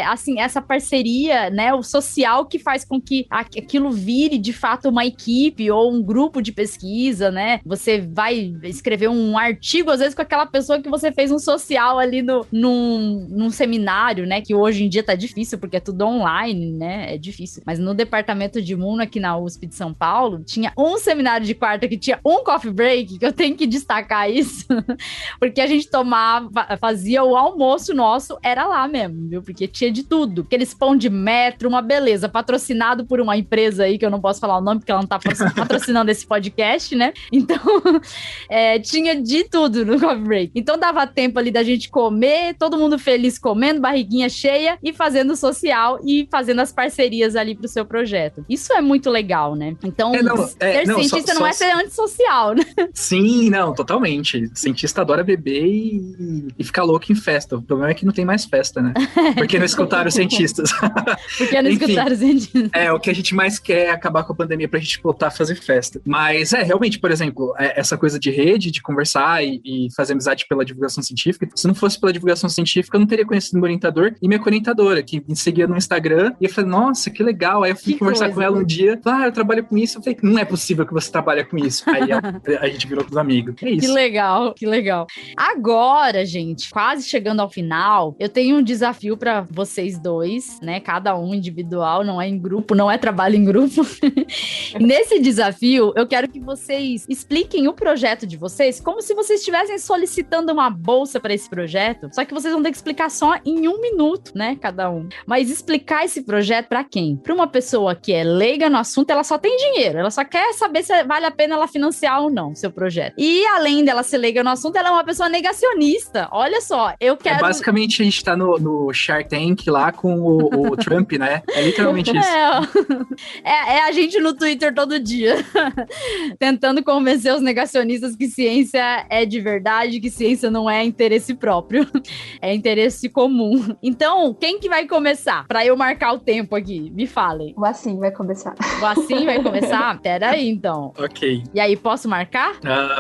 assim, essa parceria, né? O social que faz com que aquilo vire, de fato, uma equipe ou um grupo de pesquisa, né? Você vai escrever um artigo, às vezes, com aquela pessoa que você fez um social ali num seminário, né? Que hoje em dia tá difícil, porque é tudo online, né? É difícil. Mas no departamento de imuno aqui na USP de São Paulo, tinha um seminário de quarta que tinha um coffee break, que eu tenho que destacar isso, porque a gente fazia o almoço nosso, era lá mesmo, viu? Porque tinha de tudo. Aqueles pão de metro, uma beleza, patrocinado por uma empresa aí, que eu não posso falar o nome, porque ela não tá patrocinando esse podcast, né? Então, tinha de tudo no coffee break. Então, dava tempo ali da gente comer, todo mundo feliz comendo, barriguinha cheia, e fazendo social e fazendo as parcerias ali pro seu projeto. Isso é muito legal, né? Então, ser cientista não é ser antissocial, né? Sim, não, totalmente. Cientista adora beber e ficar louco em festa. O problema é que não tem mais festa, né? Porque não escutaram os cientistas. Porque não escutaram os cientistas. O que a gente mais quer é acabar com a pandemia pra gente voltar a fazer festa. Mas realmente, por exemplo, essa coisa de rede, de conversar e fazer amizade pela divulgação científica. Se não fosse pela divulgação científica, eu não teria conhecido meu orientador e minha orientadora, que me seguia no Instagram. E eu falei, nossa, que legal. Aí eu fui conversar com ela um dia. Eu trabalho com isso. Eu falei, não é possível que você trabalhe com isso. Aí a gente virou pros amigos. É isso. Que legal. Agora, gente, quase chegando ao final, eu tenho um desafio pra vocês dois, né? Cada um individual, não é em grupo, não é trabalho em grupo. Nesse desafio, eu quero que vocês expliquem o projeto de vocês como se vocês estivessem solicitando uma bolsa para esse projeto, só que vocês vão ter que explicar só em 1 minuto, né? Cada um. Mas explicar esse projeto pra quem? Pra uma pessoa que é leiga no assunto, ela só tem dinheiro, ela só quer saber se vale a pena ela financiar ou não o seu projeto. E além dela ser leiga no assunto, ela é uma pessoa negacionista. Olha só, eu quero... basicamente, a gente tá no Shark Tank lá com o Trump, né? É literalmente isso. É a gente no Twitter todo dia, tentando convencer os negacionistas que ciência é de verdade, que ciência não é interesse próprio, é interesse comum. Então, quem que vai começar? Pra eu marcar o tempo aqui, me falem. O Assim vai começar. O Assim vai começar? Pera aí, então. Ok. E aí, posso marcar?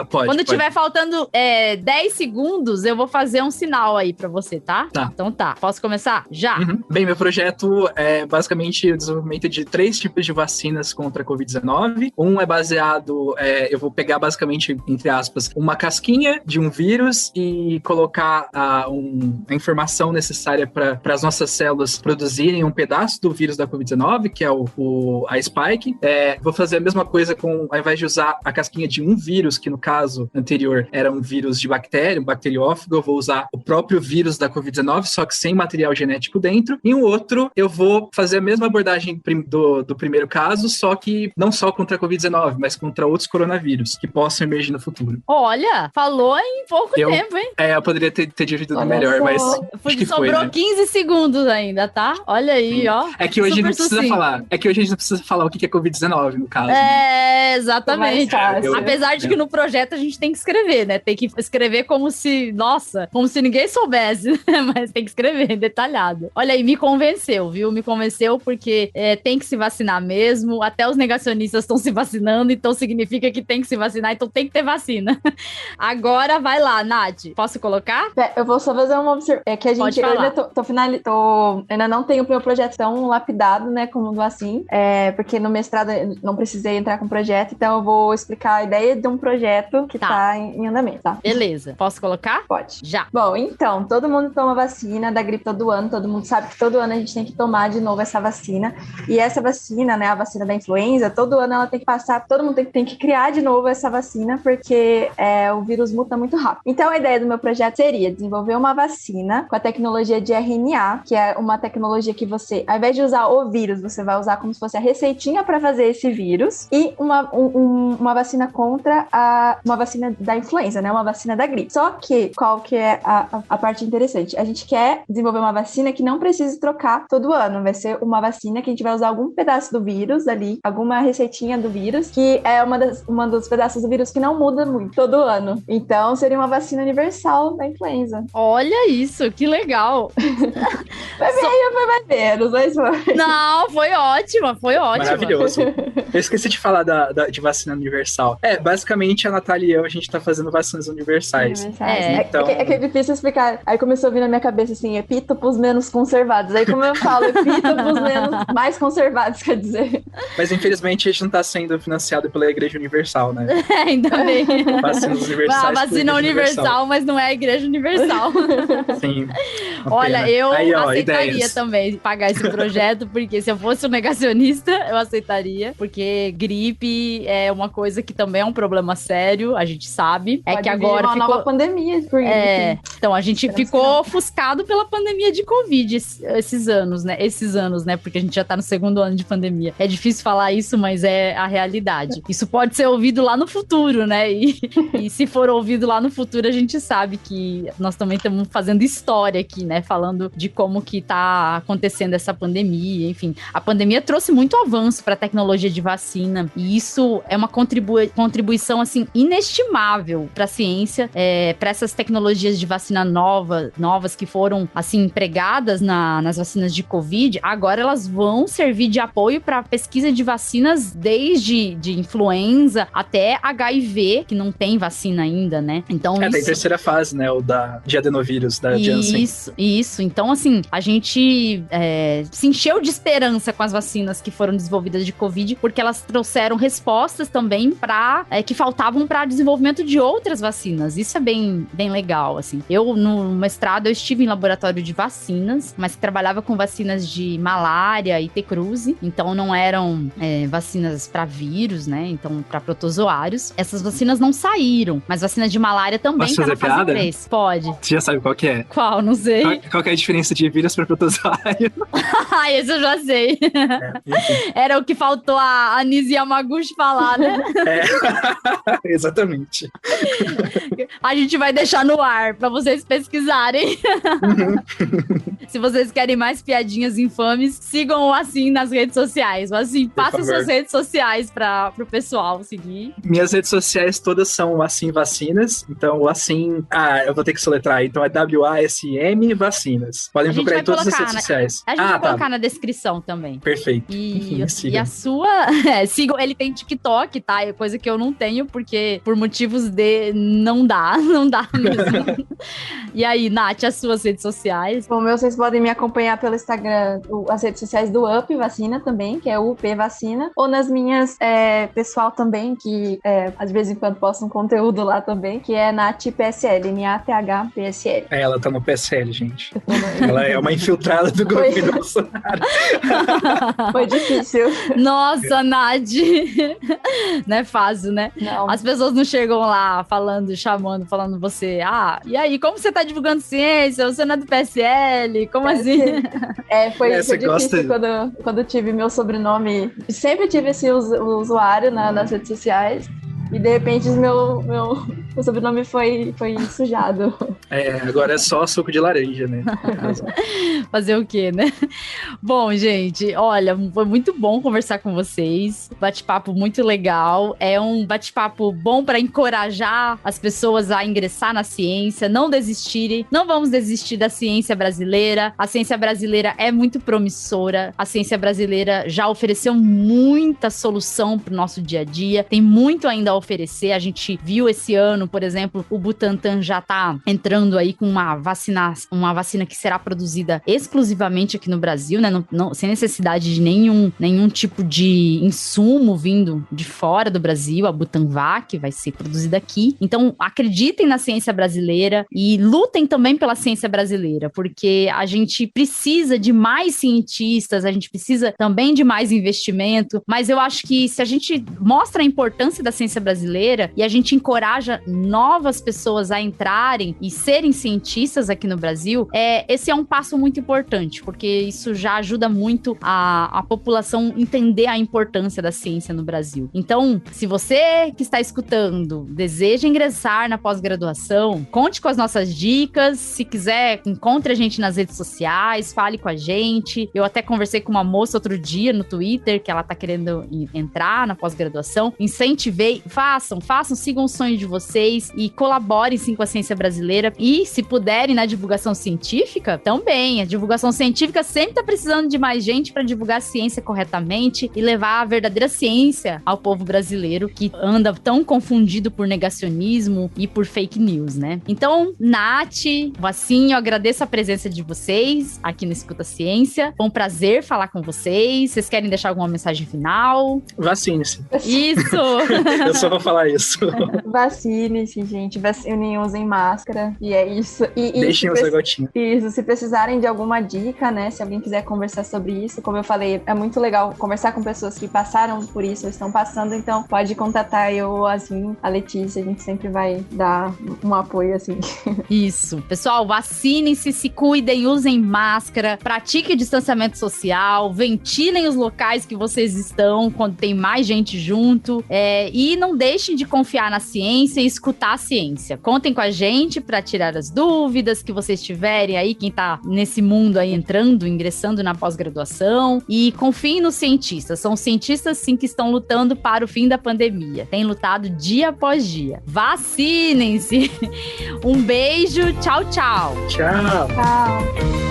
Pode. Quando tiver faltando 10 segundos, eu vou fazer um sinal aí pra você, tá? Tá. Então tá. Posso começar? Já. Uhum. Bem, meu projeto é basicamente o desenvolvimento de 3 tipos de vacinas contra a Covid-19. Um é baseado, eu vou pegar basicamente, entre aspas, uma casquinha de um vírus e colocar a informação necessária para as nossas células produzirem um pedaço do vírus da Covid-19, que é a spike. Vou fazer a mesma coisa ao invés de usar a casquinha de um vírus, que no caso anterior era um vírus de bactéria, um bacteriófago, eu vou usar o próprio vírus da Covid-19, só que sem material genético dentro. E um outro, eu vou fazer a mesma abordagem do primeiro caso, só que não só contra a Covid-19, mas contra outros coronavírus que possam emergir no futuro. Olha, falou em pouco tempo, hein? Eu poderia ter dividido melhor, mas acho que sobrou, né? 15 segundos ainda, tá? Olha aí, ó. É que hoje a gente precisa falar. É que hoje a gente não precisa falar o que é Covid-19, no caso. Exatamente. Apesar de que no projeto a gente tem que escrever, né? Tem que escrever como se ninguém soubesse, mas tem que escrever detalhado. Olha aí, me convenceu, viu? Me convenceu porque tem que se vacinar mesmo. Até os negacionistas estão se vacinando, então significa que tem que se vacinar, então tem que ter vacina. Agora vai lá, Nath. Posso colocar? Eu vou só fazer uma observação. É que a gente ainda não tenho o meu projeto tão lapidado, né, como do Assim, porque no mestrado eu não precisei entrar com projeto, então eu vou explicar a ideia de um projeto que tá em andamento, tá? Beleza. Posso colocar? Pode. Já. Bom, então, todo mundo toma vacina da gripe todo ano, todo mundo sabe que todo ano a gente tem que tomar de novo essa vacina, e essa vacina, né, a vacina da influenza, todo ano ela tem que passar, todo mundo tem que criar de novo essa vacina, porque o vírus muta muito rápido. Então, a ideia do meu projeto seria desenvolver uma vacina com a tecnologia de RNA, que é uma tecnologia que você, ao invés de usar o vírus, você vai usar como se fosse a receitinha para fazer esse vírus, e uma vacina contra uma vacina da influenza, né, uma vacina da gripe. Só que, qual que é a parte interessante? A gente quer desenvolver uma vacina que não precise trocar todo ano, vai ser uma vacina que a gente vai usar algum pedaço do vírus ali, alguma receitinha do vírus, que é uma uma dos pedaços do vírus que não muda muito todo ano. Então, seria uma vacina universal da influenza. Olha isso, que legal. Foi menos, mas foi. Não, foi ótima. Maravilhoso. Eu esqueci de falar de vacina universal. Basicamente, a Natália e eu, a gente tá fazendo vacinas universais. Então... É que é difícil explicar. Aí começou a vir na minha cabeça, assim, epítopos menos conservados. Aí como eu falo, epítopos mais conservados, quer dizer. Mas infelizmente a gente não tá sendo financiado pela Igreja Universal, né? Ainda bem. Vacinas universais. A vacina universal, mas não é a Igreja Universal. Sim. Olha, eu aceitaria ideias. Também pagar esse projeto, porque se eu fosse um negacionista, eu aceitaria, porque gripe é uma coisa que também é um problema sério, a gente sabe. Pode que agora uma nova pandemia por gripe. Então a gente ficou ofuscado pela pandemia de Covid esses anos, né? Porque a gente já tá no segundo ano de pandemia. É difícil falar isso, mas é a realidade. Isso pode ser ouvido lá no futuro, né? E se for ouvido lá no futuro, a gente sabe que nós também estamos fazendo história aqui, né? Falando de como que tá acontecendo essa pandemia, enfim. A pandemia trouxe muito avanço para a tecnologia de vacina e isso é uma contribuição, assim, inestimável para a ciência, para essas tecnologias de vacina novas que foram, assim, empregadas nas vacinas de Covid. Agora elas vão servir de apoio para pesquisa de vacinas desde de influenza até HIV, que não tem vacina ainda, né? Então tem terceira fase, né? O de adenovírus, da Janssen. Isso. Então, assim, a gente se encheu de esperança com as vacinas que foram desenvolvidas de Covid, porque elas trouxeram respostas também que faltavam para desenvolvimento de outras vacinas. Isso é bem, bem legal, assim. Eu, no mestrado, eu estive em laboratório de vacinas, mas que trabalhava com vacinas de malária e T-cruze, então não eram vacinas para vírus, né? Então, para protozoários. Essas vacinas não saíram, mas vacina de malária também tá na fase 3. Pode. Você já sabe qual que é? Qual? Não sei. Qual que é a diferença de vírus para protozoário? Esse eu já sei. Era o que faltou a Nise Yamaguchi falar, né? Exatamente. A gente vai deixar no ar pra vocês pesquisarem. Se vocês querem mais piadinhas infames, sigam o Assim nas redes sociais. O Assim, passa suas redes sociais pro pessoal seguir. Minhas redes sociais todas são Assim Vacinas. Então, o Assim... eu vou ter que soletrar. Então, é WASM Vacinas. Podem procurar em todas as redes sociais. A gente vai colocar na descrição também. Perfeito. E a sua... sigam, ele tem TikTok, tá? É coisa que eu não tenho, porque por motivos de... Não dá mesmo. E aí, Nath, as suas redes sociais? Bom, vocês podem me acompanhar pelo Instagram, as redes sociais do UP Vacina também, que é o UP Vacina, ou nas minhas pessoal também, que às vezes em quando posto um conteúdo lá também, que é Nath PSL, NATH PSL. Ela tá no PSL, gente. Ela é uma infiltrada do governo do Bolsonaro. Foi difícil. Nossa, Nath. Não é fácil, né? Não. As pessoas não chegam lá falando você, e aí, como você tá divulgando ciência? Você não é do PSL? Como assim? Foi difícil quando eu tive meu sobrenome. Sempre tive esse usuário nas redes sociais. E de repente meu sobrenome foi sujado. Agora é só suco de laranja, né? Fazer o quê, né? Bom, gente, olha, foi muito bom conversar com vocês. Bate-papo muito legal. É um bate-papo bom para encorajar as pessoas a ingressar na ciência, não desistirem. Não vamos desistir da ciência brasileira. A ciência brasileira é muito promissora. A ciência brasileira já ofereceu muita solução para o nosso dia a dia. Tem muito ainda a oferecer. A gente viu esse ano, por exemplo, o Butantan já tá entrando aí com uma vacina que será produzida exclusivamente aqui no Brasil, né? Não, sem necessidade de nenhum tipo de insumo vindo de fora do Brasil. A Butanvac vai ser produzida aqui. Então, acreditem na ciência brasileira e lutem também pela ciência brasileira, porque a gente precisa de mais cientistas, a gente precisa também de mais investimento, mas eu acho que se a gente mostra a importância da ciência brasileira e a gente encoraja novas pessoas a entrarem e serem cientistas aqui no Brasil, esse é um passo muito importante, porque isso já ajuda muito a população entender a importância da ciência no Brasil. Então, se você que está escutando deseja ingressar na pós-graduação, conte com as nossas dicas. Se quiser, encontre a gente nas redes sociais, fale com a gente. Eu até conversei com uma moça outro dia no Twitter, que ela tá querendo entrar na pós-graduação. Incentivei, façam, sigam o sonho de vocês e colaborem sim com a ciência brasileira. E se puderem na divulgação científica, também. A divulgação científica sempre tá precisando de mais gente para divulgar a ciência corretamente e levar a verdadeira ciência ao povo brasileiro, que anda tão confundido por negacionismo e por fake news, né? Então, Nath, Vassinho, eu agradeço a presença de vocês aqui no Escuta Ciência. Foi um prazer falar com vocês. Vocês querem deixar alguma mensagem final? Vacine-se. Isso! Eu só vou falar isso. Vacine-se, gente. Vacinem, usem máscara. E é isso. Deixem o seu gotinho. Isso. Se precisarem de alguma dica, né? Se alguém quiser conversar sobre isso, como eu falei, é muito legal conversar com pessoas que passaram por isso ou estão passando. Então, pode contatar eu, assim, a Letícia. A gente sempre vai dar um apoio, assim. Isso. Pessoal, vacinem-se, se cuidem, usem máscara, pratiquem o distanciamento social, ventilem os locais que vocês estão quando tem mais gente junto, e não deixem de confiar na ciência e escutar a ciência. Contem com a gente para tirar as dúvidas que vocês tiverem aí, quem tá nesse mundo aí ingressando na pós-graduação, e confiem nos cientistas. São cientistas sim que estão lutando para o fim da pandemia. Têm lutado dia após dia. Vacinem-se! Um beijo, tchau, tchau! Tchau! Tchau!